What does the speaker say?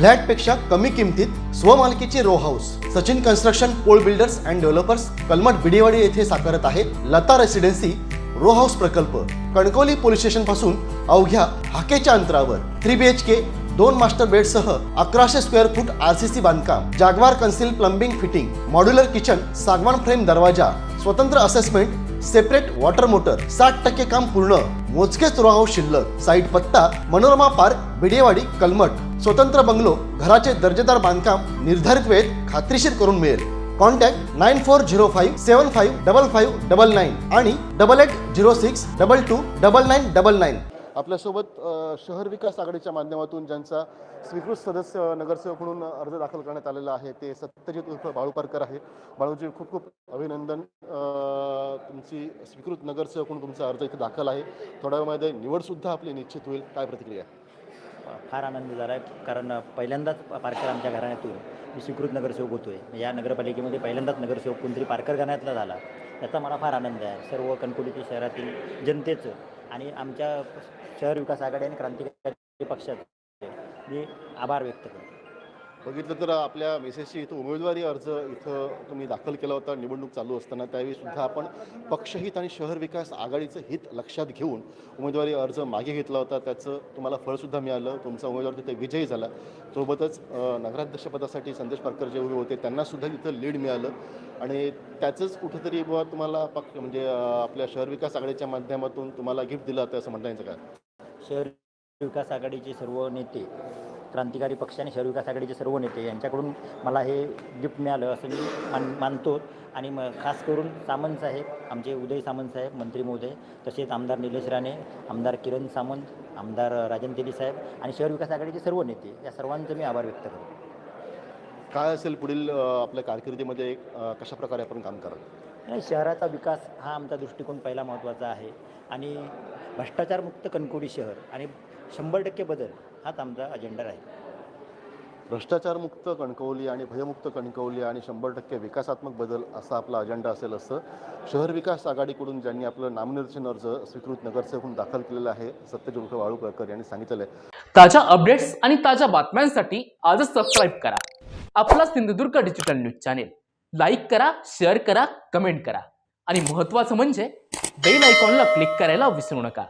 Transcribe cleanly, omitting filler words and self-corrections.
फ्लॅटपेक्षा कमी किमतीत स्वमालकीचे row house Sachin construction Pol builders and developers Kalmath Bidewadi येथे साकारत आहे लता रेसिडेन्सी रो हाऊस प्रकल्प। कणकवली पोलीस स्टेशन पासून अवघ्या हाकेच्या अंतरावर 3 BHK 2 मास्टर बेड सह 1100 स्क्वेअर फूट RCC बांधकाम, Jaquar concealed plumbing fitting, modular kitchen, सागवान फ्रेम दरवाजा, स्वतंत्र असेसमेंट, सेपरेट वॉटर मोटर, 60% काम पूर्ण, मोजकेच रो हाऊस शिल्लक। साईट पत्ता मनोरमा पार्क बिडेवाडी कलमठ। स्वतंत्र बंगलो, घराचे दर्जेदार बांधकाम निर्धारित वेळेत खात्रीशीर करून मिळेल। कॉन्टॅक्ट 9405755599 आणि 8806229999। आपल्यासोबत शहर विकास आघाडीच्या माध्यमातून ज्यांचा स्वीकृत सदस्य नगरसेवक म्हणून अर्ज दाखल करण्यात आलेला आहे ते सत्यजित उर्फ बाळू पारकर आहे। बाळूजी, खूप खूप अभिनंदन। तुमची स्वीकृत नगरसेवक म्हणून तुमचा अर्ज इथे दाखल आहे। थोड्या वेळामध्ये निवड सुद्धा आपली निश्चित होईल, काय प्रतिक्रिया? फार आनंद झाला आहे, कारण पहिल्यांदाच पारकर आमच्या घराण्यातून मी स्वीकृत नगरसेवक होतो आहे। या नगरपालिकेमध्ये पहिल्यांदाच नगरसेवक कोणतरी पारकर घराण्यातला झाला, त्याचा मला फार आनंद आहे। सर्व कणकवलीच्या शहरातील जनतेचं आणि आमच्या शहर विकास आघाडी आणि क्रांतिकारी पक्षाचे मी आभार व्यक्त करतो। बघितलं तर आपल्या मिसेसची इथं उमेदवारी अर्ज इथं तुम्ही दाखल केला होता निवडणूक चालू असताना, त्यावेळी सुद्धा आपण पक्षहित आणि शहर विकास आघाडीचं हित लक्षात घेऊन उमेदवारी अर्ज मागे घेतला होता। त्याचं तुम्हाला फळसुद्धा मिळालं, तुमचा उमेदवार तिथे विजयी झाला। सोबतच नगराध्यक्षपदासाठी संदेश पारकर जे उभे होते त्यांनासुद्धा तिथं लीड मिळालं आणि त्याचंच कुठंतरी बुवा तुम्हाला म्हणजे आपल्या शहर विकास आघाडीच्या माध्यमातून तुम्हाला गिफ्ट दिलं होतं असं म्हणता येईल का? शहर विकास आघाडीचे सर्व नेते, क्रांतिकारी पक्ष आणि शहर विकास आघाडीचे सर्व नेते यांच्याकडून मला हे गिफ्ट मिळालं असं मी मानतो। आणि खास करून सामंत साहेब, आमचे उदय सामंत साहेब मंत्री महोदय, तसेच आमदार निलेश राणे, आमदार किरण सामंत, आमदार राजन तेली साहेब आणि शहर विकास आघाडीचे सर्व नेते, या सर्वांचं मी आभार व्यक्त करतो। काय असेल पुढील आपल्या कारकिर्दीमध्ये कशा प्रकारे आपण काम कराल? शहराचा विकास हा आमचा दृष्टिकोन पहिला महत्त्वाचा आहे आणि भ्रष्टाचारमुक्त कणकवली शहर आणि 100% बदल हाच आमचा अजेंडा आहे। भ्रष्टाचारमुक्त कणकवली आणि भयमुक्त कणकवली आणि 100% विकासात्मक बदल असा आपला अजेंडा असेल असं शहर विकास आघाडीकडून ज्यांनी आपलं नामनिर्देशन अर्ज स्वीकृत नगरसेवक म्हणून दाखल केलेला आहे सत्यजित बाळू पारकर यांनी सांगितलेलं आहे। ताज्या अपडेट्स आणि ताज्या बातम्यांसाठी आजच सबस्क्राईब करा आपला Sindhudurg digital news channel. Like करा, शेअर करा, कमेंट करा आणि महत्त्वाचं म्हणजे बेल आयकॉनला क्लिक करायला विसरू नका।